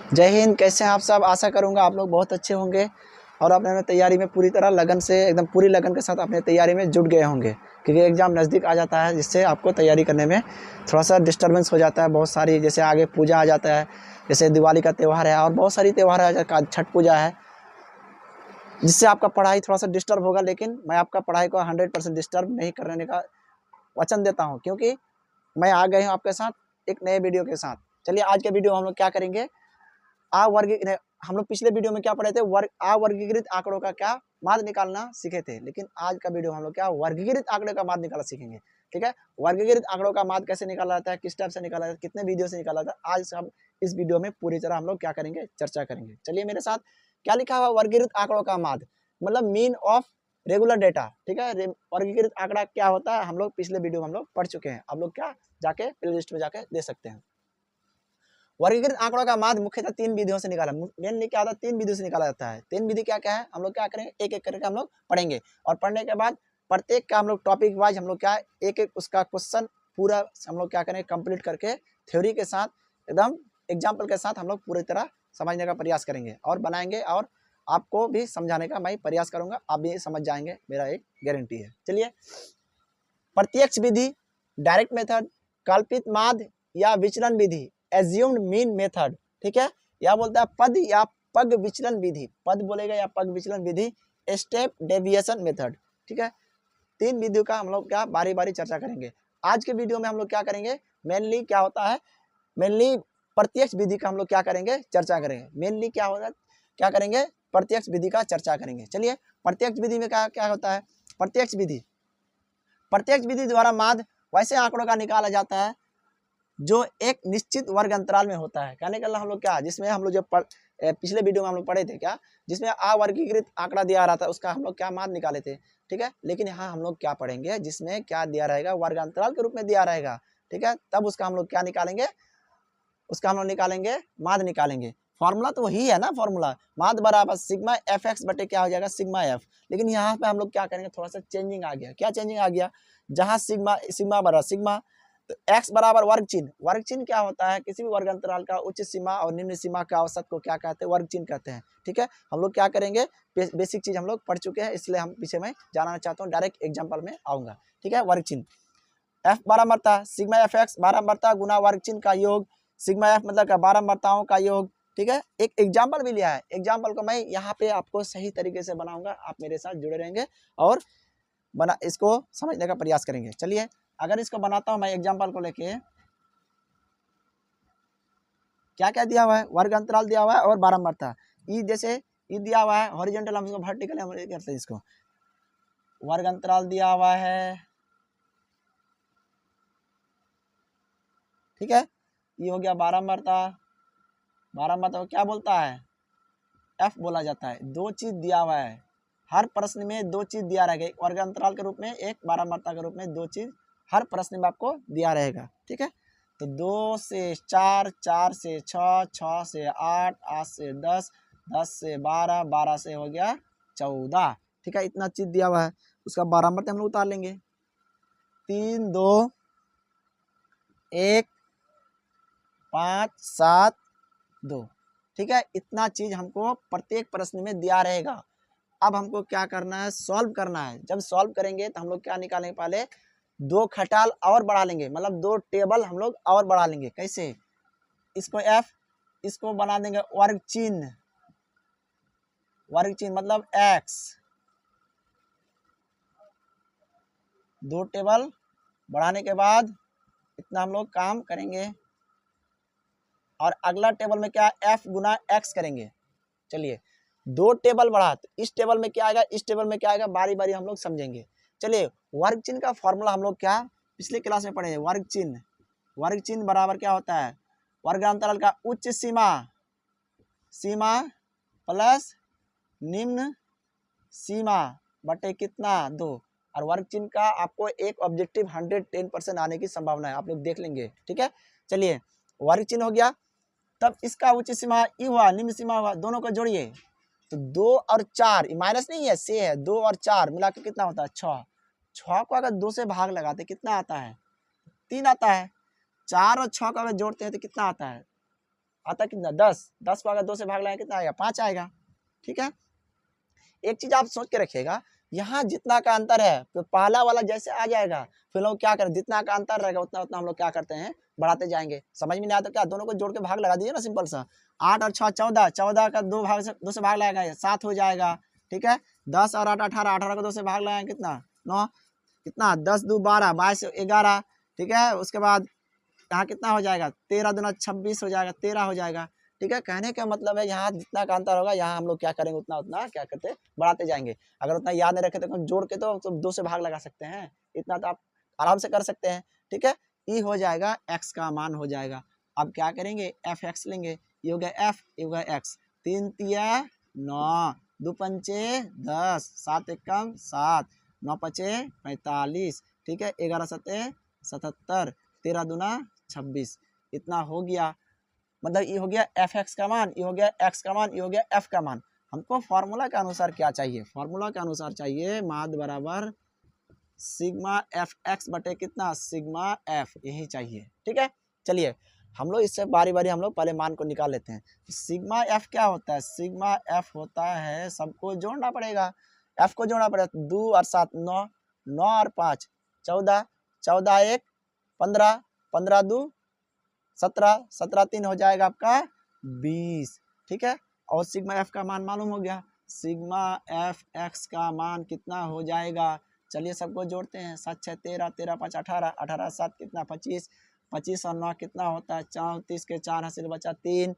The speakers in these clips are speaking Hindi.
जय हिंद। कैसे हैं आप सब? आशा करूंगा आप लोग बहुत अच्छे होंगे और अपने तैयारी में पूरी तरह लगन से एकदम पूरी लगन के साथ अपने तैयारी में जुट गए होंगे, क्योंकि एग्ज़ाम नज़दीक आ जाता है, जिससे आपको तैयारी करने में थोड़ा सा डिस्टर्बेंस हो जाता है। बहुत सारी जैसे आगे पूजा आ जाता है, जैसे दिवाली का त्यौहार है और बहुत सारी त्यौहार आ जाता है, छठ पूजा है, जिससे आपका पढ़ाई थोड़ा सा डिस्टर्ब होगा। लेकिन मैं आपका पढ़ाई को 100% डिस्टर्ब नहीं करने का वचन देता हूँ, क्योंकि मैं आ गई हूँ आपके साथ एक नए वीडियो के साथ। चलिए आज के वीडियो हम लोग क्या करेंगे, हम लोग पिछले वीडियो में क्या पढ़े थे, अवर्गीकृत आंकड़ों का क्या माध्य निकालना सीखे थे। लेकिन आज का वीडियो हम लोग क्या वर्गीकृत आंकड़े का माध्य निकालना सीखेंगे। ठीक है, वर्गीकृत आंकड़ों का माध्य कैसे निकाला जाता है, किस टाइप से निकाला जाता है, कितने वीडियो से निकाला जाता है, आज हम इस वीडियो में पूरी तरह हम लोग क्या करेंगे, चर्चा करेंगे। चलिए मेरे साथ, क्या लिखा हुआ वर्गीकृत आंकड़ों का माध्य मतलब मीन ऑफ रेगुलर डेटा। ठीक है, वर्गीकृत आंकड़ा क्या होता है हम लोग पिछले वीडियो में हम लोग पढ़ चुके हैं। आप लोग क्या जाके प्ले लिस्ट में जाके दे सकते हैं। वर्गीकृत आंकड़ों का माध्य मुख्यतः 3 विधियों से निकाला, मेनली क्या होता है 3 विधियों से निकाला जाता है। 3 विधि क्या क्या है हम लोग क्या करेंगे, एक एक करके हम लोग पढ़ेंगे और पढ़ने के बाद प्रत्येक का हम लोग टॉपिक वाइज हम लोग क्या एक एक उसका क्वेश्चन पूरा हम लोग क्या करेंगे कंप्लीट करके थ्योरी के साथ एकदम एग्जाम्पल के साथ हम लोग पूरी तरह समझने का प्रयास करेंगे और बनाएंगे, और आपको भी समझाने का मैं प्रयास करूंगा, आप भी समझ जाएंगे, मेरा एक गारंटी है। चलिए, प्रत्यक्ष विधि, डायरेक्ट मेथड, कल्पित माध्य या विचलन विधि, एज्यूम्ड मीन मेथड। ठीक है, या बोलता है पद या पग विचलन विधि, पद बोलेगा या पग विचलन विधि, स्टेप डेविएशन मेथड। ठीक है, 3 विधियों का हम लोग क्या बारी बारी चर्चा करेंगे। आज के वीडियो में हम लोग क्या करेंगे, मेनली क्या होता है, मेनली प्रत्यक्ष विधि का हम लोग क्या करेंगे, चर्चा करेंगे। मेनली क्या होगा, क्या करेंगे, प्रत्यक्ष विधि का चर्चा करेंगे। चलिए, प्रत्यक्ष विधि में क्या क्या होता है, प्रत्यक्ष विधि द्वारा माध्य वैसे आंकड़ों का निकाला जाता है जो एक निश्चित वर्ग अंतराल में होता है। कहने का हम लोग क्या, जिसमें हम लोग जो पिछले वीडियो में हम लोग पढ़े थे क्या, जिसमें अवर्गीकृत आंकड़ा दिया रहा था उसका हम लोग क्या माध्य निकाले थे। ठीक है, लेकिन यहाँ हम लोग क्या पढ़ेंगे जिसमें क्या दिया रहेगा, वर्ग अंतराल के रूप में दिया रहेगा। ठीक है, तब उसका हम लोग क्या निकालेंगे, उसका हम लोग निकालेंगे माध्य निकालेंगे। फॉर्मूला तो वही है ना, फॉर्मूला माध्य बराबर सिग्मा एफ एक्स बटे क्या हो जाएगा, सिग्मा एफ। लेकिन यहाँ पे हम लोग क्या करेंगे, थोड़ा सा चेंजिंग आ गया। क्या चेंजिंग आ गया, जहाँ सिग्मा बराबर सिग्मा, तो एक्स बराबर वर्ग चिन्ह। वर्ग चिन्ह क्या होता है, किसी भी वर्ग अंतराल का उच्च सीमा और निम्न सीमा का औसत को क्या कहते हैं, वर्ग चिन्ह कहते हैं। ठीक है, हम लोग क्या करेंगे, बेसिक चीज हम लोग पढ़ चुके हैं, इसलिए हम पीछे में जाना चाहता हूँ, डायरेक्ट एग्जाम्पल में आऊंगा। ठीक है, वर्ग चिन्ह एफ बारंबारता, सिग्मा एफ एक्स बारंबारता गुना वर्ग चिन्ह का योग, सिग्मा एफ मतलब का बारंबारताओं का योग। ठीक है, एक एग्जाम्पल भी लिया है, एग्जाम्पल को मैं यहाँ पे आपको सही तरीके से बनाऊंगा, आप मेरे साथ जुड़े रहेंगे और इसको समझने का प्रयास करेंगे। चलिए, अगर इसको बनाता हूं मैं एग्जाम्पल को लेके, क्या क्या दिया हुआ है, वर्ग अंतराल दिया हुआ है और बारंबारता। ई जैसे ई दिया हुआ है हॉरिजॉन्टल, हम इसको वर्टिकल हम करते हैं, इसको वर्ग अंतराल दिया हुआ है। ठीक है, ये हो गया बारंबारता। बारंबारता को क्या बोलता है, एफ बोला जाता है। 2 चीज दिया हुआ है, हर प्रश्न में 2 चीज दिया रहेगा, एक वर्ग अंतराल के रूप में, एक बारंबारता के रूप में, 2 चीज हर प्रश्न में आपको दिया रहेगा। ठीक है, तो 2 से 4, 4 से 6, 6 से 8, 8 से 10, 10 से 12, 12 से हो गया 14। ठीक है, इतना चीज दिया हुआ है, उसका बारंबारता हम लोग उतार लेंगे। 3, 2, 1, 5, 7, 2। ठीक है, इतना चीज हमको प्रत्येक प्रश्न में दिया रहेगा। अब हमको क्या करना है, सॉल्व करना है। जब सॉल्व करेंगे तो हम लोग क्या निकालेंगे, पहले 2 खटाल और बढ़ा लेंगे, मतलब 2 टेबल हम लोग और बढ़ा लेंगे। कैसे, इसको एफ, इसको बना देंगे वर्ग चिन्ह, वर्ग चिन्ह मतलब एक्स। 2 टेबल बढ़ाने के बाद इतना हम लोग काम करेंगे और अगला टेबल में क्या, एफ गुना एक्स करेंगे। चलिए, 2 टेबल बढ़ा तो इस टेबल में क्या आएगा, इस टेबल में क्या आएगा, बारी बारी हम लोग समझेंगे। चलिए, वर्ग चिन्ह का फॉर्मूला हम लोग क्या पिछले क्लास में पढ़े हैं, वर्ग चिन्ह बराबर क्या होता है, वर्गांतराल का उच्च सीमा प्लस निम्न सीमा बटे कितना 2। और वर्ग चिन्ह का आपको एक ऑब्जेक्टिव 110% आने की संभावना है, आप लोग देख लेंगे। ठीक है, चलिए वर्ग चिन्ह हो गया, तब इसका उच्च सीमा ई हुआ, निम्न सीमा हुआ, दोनों को जोड़िए तो 2 और 4, माइनस नहीं है, से है, 2 और 4 मिला के कितना होता है 6। 6 को अगर 2 से भाग लगाते कितना आता है, 3 आता है। 4 और 6 को अगर जोड़ते हैं तो कितना आता है, आता कितना 10, 10 को अगर 2 से भाग लगाएंगे कितना आएगा 5 आएगा। ठीक है, एक चीज आप सोच के रखिएगा, यहाँ जितना का अंतर है तो पहला वाला जैसे आ जाएगा, फिर लोग क्या करें, जितना का अंतर रहेगा उतना उतना हम लोग क्या करते हैं बढ़ाते जाएंगे। समझ में नहीं आता क्या, दोनों को जोड़ के भाग लगा दीजिए ना, सिंपल सा। 8 और 6 14, 14 का 2 से भाग लगाएगा 7 हो जाएगा। ठीक है, 10 और 8 18, 18 को 2 से भाग लगाएंगे कितना 9, कितना 10 2 12, 22 11। ठीक है, उसके बाद यहाँ कितना हो जाएगा 13 दूना 26 हो जाएगा, 13 हो जाएगा। ठीक है, कहने का मतलब है यहाँ जितना का अंतर होगा यहाँ हम लोग क्या करेंगे उतना उतना क्या करते बढ़ाते जाएंगे। अगर उतना याद नहीं रखे तो जोड़ के तो 2 से भाग लगा सकते हैं, इतना तो आप आराम से कर सकते हैं। ठीक है, ई हो जाएगा x का मान हो जाएगा। अब क्या करेंगे एफ एक्स लेंगे, ये हो गया एफ, ये हो गया एक्स। 3 तिया 9, 2 पंचे 10, 7 एकम 7, 9 पचे 45। ठीक है, 11 सत्ते 77, 13 दूना 26, इतना हो गया। मतलब ये हो गया एफ एक्स का मान, ये हो गया एक्स का मान, ये हो गया एफ का मान। हमको फार्मूला के अनुसार क्या चाहिए, फार्मूला के अनुसार चाहिए माद बराबर सिग्मा एफ एक्स बटे कितना सिग्मा एफ, यही चाहिए। ठीक है, चलिए हम लोग इससे बारी बारी हम लोग पहले मान को निकाल लेते हैं। सिग्मा एफ क्या होता है, सिग्मा एफ होता है, सबको जोड़ना पड़ेगा, एफ को जोड़ना पड़ेगा। 2 और 7 9, 9 और 5 14, 14 1 15, 15 2 17, 17 3 हो जाएगा आपका 20। ठीक है, और सिग्मा एफ का मान मालूम हो गया, सिग्मा एफ एक्स का मान कितना हो जाएगा। चलिए सबको जोड़ते हैं, 7 6 13, 13 5 18, 18 7 कितना 25, 25 और 9 कितना होता है 34 के 4 हासिल बचा 3,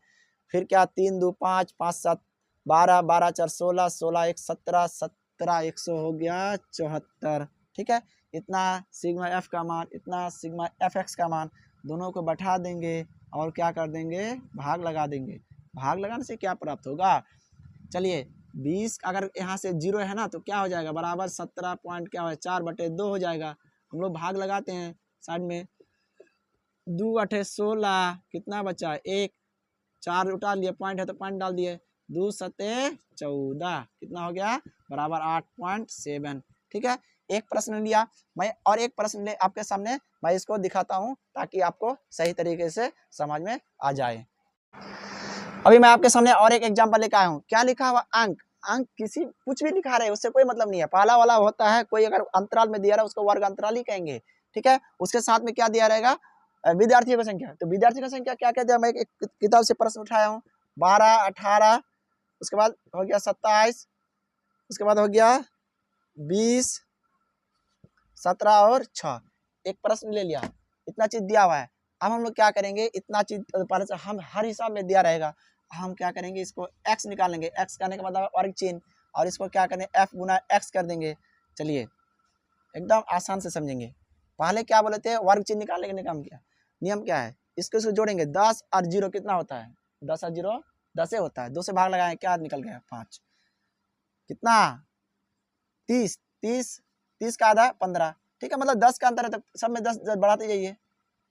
फिर क्या 3 2 5, 5 7 12, 12 4 16, 16 1 17, 17 100 हो गया 74। ठीक है, इतना सिग्मा एफ का मान, इतना सिग्मा एफ एक्स का मान, दोनों को बैठा देंगे और क्या कर देंगे भाग लगा देंगे। भाग लगाने से क्या प्राप्त होगा, चलिए 20 अगर यहाँ से 0 है ना तो क्या हो जाएगा बराबर 17 पॉइंट क्या हो 4/2 हो जाएगा। हम लोग भाग लगाते हैं साइड में, 2 8 16 कितना बचा 1, 4 उठा लिए, पॉइंट है तो पॉइंट डाल दिए, 2 7 14 कितना हो गया बराबर 8.7। ठीक है, एक प्रश्न लिया मैं और एक प्रश्न ले आपके सामने मैं इसको दिखाता हूं ताकि आपको सही तरीके से समझ में आ जाए। अभी मैं आपके सामने और एक एग्जांपल लेकर आया हूं, क्या लिखा हुआ अंक, अंक किसी कुछ भी लिखा रहे उससे कोई मतलब नहीं है, पहला वाला होता है कोई अगर अंतराल में दिया रहा है उसको वर्ग अंतराल ही कहेंगे। ठीक है, उसके साथ में क्या दिया रहेगा विद्यार्थियों की संख्या, तो विद्यार्थी की संख्या क्या कहते हैं, मैं एक किताब से प्रश्न उठाया हूँ 12 18, उसके बाद हो गया 27, उसके बाद हो गया 20 17 और 6, एक प्रश्न ले लिया, इतना चीज दिया हुआ है। अब हम लोग क्या करेंगे, इतना चीज पहले से हम हर हिसाब में दिया रहेगा, हम क्या करेंगे इसको x निकालेंगे, x करने का मतलब वर्ग चिन्ह, और इसको क्या करेंगे f गुना x कर देंगे। चलिए एकदम आसान से समझेंगे, पहले क्या बोले थे वर्ग चिन्ह निकालने का काम किया, नियम क्या है, इसको जोड़ेंगे 10 और 0 कितना होता है 10 और 0 10 होता है, 2 से भाग लगाए क्या निकल गया 5, कितना 30, 30 30 का आधा 15। ठीक है, मतलब 10 का अंतर है तो सब में 10 बढ़ाते जाइए,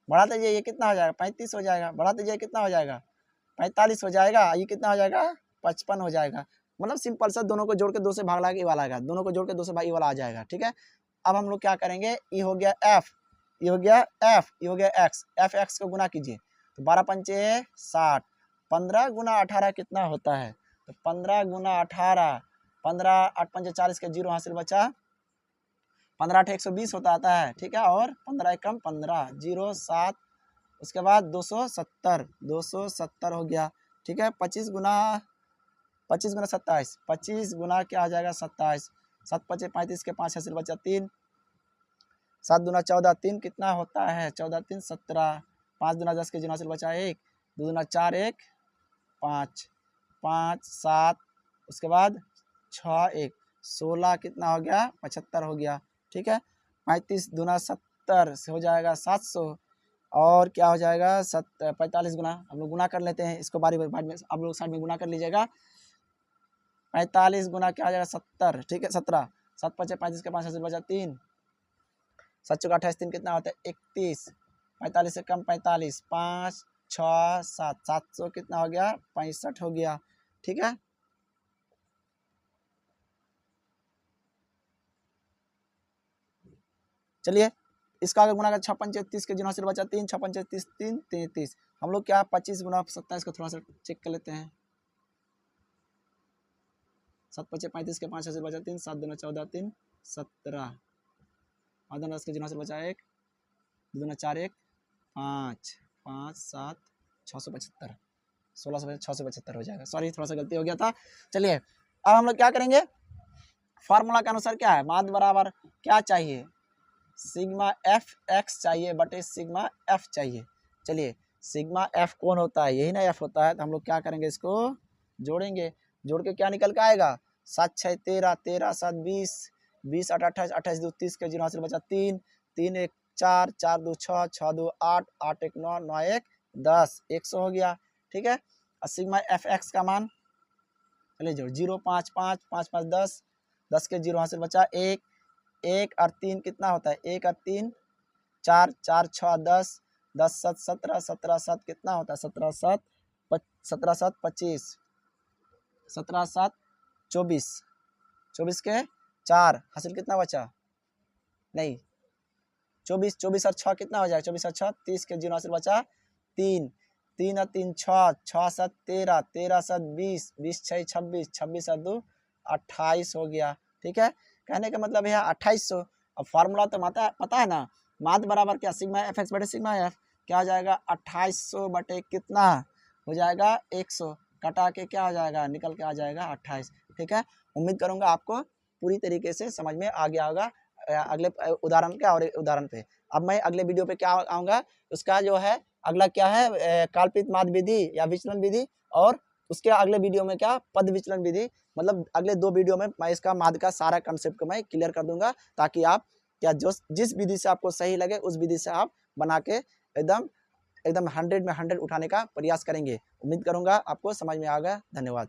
बढ़ाते जाइए, कितना हो जाएगा 35 हो जाएगा, बढ़ाते जाइए कितना हो जाएगा 45 हो जाएगा, ये कितना हो जाएगा 55 हो जाएगा। मतलब सिंपल सा दोनों को जोड़ के 2 से भाग लगा के ये वाला आएगा, दोनों को जोड़ के 2 से भाग ये वाला आ जाएगा। ठीक है, अब हम लोग क्या करेंगे, ये हो गया एफ, ये हो गया एफ, ये हो गया एक्स, एफ एक्स को गुना कीजिए तो 12 पंचे 60, 15 गुना 18 कितना होता है, तो 15 गुना 18, 15 8 पंचे 40 के 0 हासिल बचा, 15 8 120 होता आता है। ठीक है, और 15 एकम 15 0 7, उसके बाद 270, 270 हो गया। ठीक है, 25 गुना 27, 25 गुना क्या आ जाएगा 27, 7 पचे 35 के 5 हासिल बचा 3, 7 दूना 14, 3 कितना होता है 14 3 17, 5 दूना 10 के 0 हासिल बचा 1, 2 दूना 4 1 5, 5 7, उसके बाद 6 1 16 कितना हो गया 75 हो गया। ठीक है, 35 दूना 70 से हो जाएगा 700, और क्या हो जाएगा 45 गुना, हम लोग गुना कर लेते हैं इसको बारी बारी, बाद में आप लोग साइड में गुना कर लीजिएगा, 45 गुना क्या हो जाएगा 70। ठीक है, 17 7 पचे 35 के 5 हासिल बचा 3, 7 चौका 28, 3 कितना होता है 31, 45 से कम 45, 5 6 7, 700 कितना हो गया 65 हो गया। ठीक है, चलिए इसका अगर गुना कर 6 पंचे 30 के 0 हासिल बचा 3, 6 पंचे 30 3 33, हम लोग क्या 25 गुना 27 को थोड़ा सा चेक कर लेते हैं। 7 5 35 के 5 हासिल बचा 3, 7 दूना 14, 3 17, 5 10 के 0 हासिल बचा 1, 2 दूना 4 1 5 5 7 675, 16 675 हो जाएगा। सॉरी थोड़ा सा गलती हो गया था। चलिए अब हम लोग क्या करेंगे, फार्मूला के अनुसार क्या है, माध्य बराबर क्या चाहिए, सिग्मा एफ एक्स चाहिए बटे सिग्मा एफ चाहिए। चलिए सिग्मा एफ कौन होता है, यही ना एफ होता है। तो हम लोग क्या करेंगे, इसको जोड़ेंगे, जोड़ के क्या निकल के आएगा, 7 6 13, 13 7 20, 20 8 28, 28 2 30 के 0 हासिल बचा 3, 3 1 4, 4 2 6, 6 2 8, 8 1 9, 9 1 10, 100 हो गया। ठीक है, और सिग्मा एफ एक्स का मान चलिए जोड़ 0 5 5 5 5 10, 10 के 0 हासिल बचा 1, 1 और 3 कितना होता है, 1 और 3 4, 4 6 10, 10 7 17, 17 7 कितना होता है, 17 7 25, 17 7 24, 24 के 4 हासिल कितना बचा, नहीं 24, 24 और 6 कितना हो जाएगा, 24 और 6 30 के 0 हासिल बचा 3, 3 और 3 6, 6 7 13, 13 7 20, 20 6 26, 26 और 2 28 हो गया। ठीक है, कहने का मतलब है 2800। अब फार्मूला तो पता है ना, माध्य बराबर क्या, सिग्मा एफ एक्स बटे सिग्मा एफ, क्या हो जाएगा 2800 बटे कितना हो जाएगा 100, कटा के क्या हो जाएगा, निकल के आ जाएगा 28। ठीक है, उम्मीद करूंगा आपको पूरी तरीके से समझ में आ गया होगा। अगले उदाहरण क्या और उदाहरण पे अब मैं अगले वीडियो पे क्या आऊँगा, उसका जो है अगला क्या है, काल्पनिक माध्य विधि या विचलन विधि, और उसके अगले वीडियो में क्या, पद विचलन विधि। मतलब अगले 2 वीडियो में मैं इसका माध्य का सारा कंसेप्ट को मैं क्लियर कर दूंगा, ताकि आप क्या जो जिस विधि से आपको सही लगे उस विधि से आप बना के एकदम 100 में 100 उठाने का प्रयास करेंगे। उम्मीद करूंगा आपको समझ में आ गया। धन्यवाद।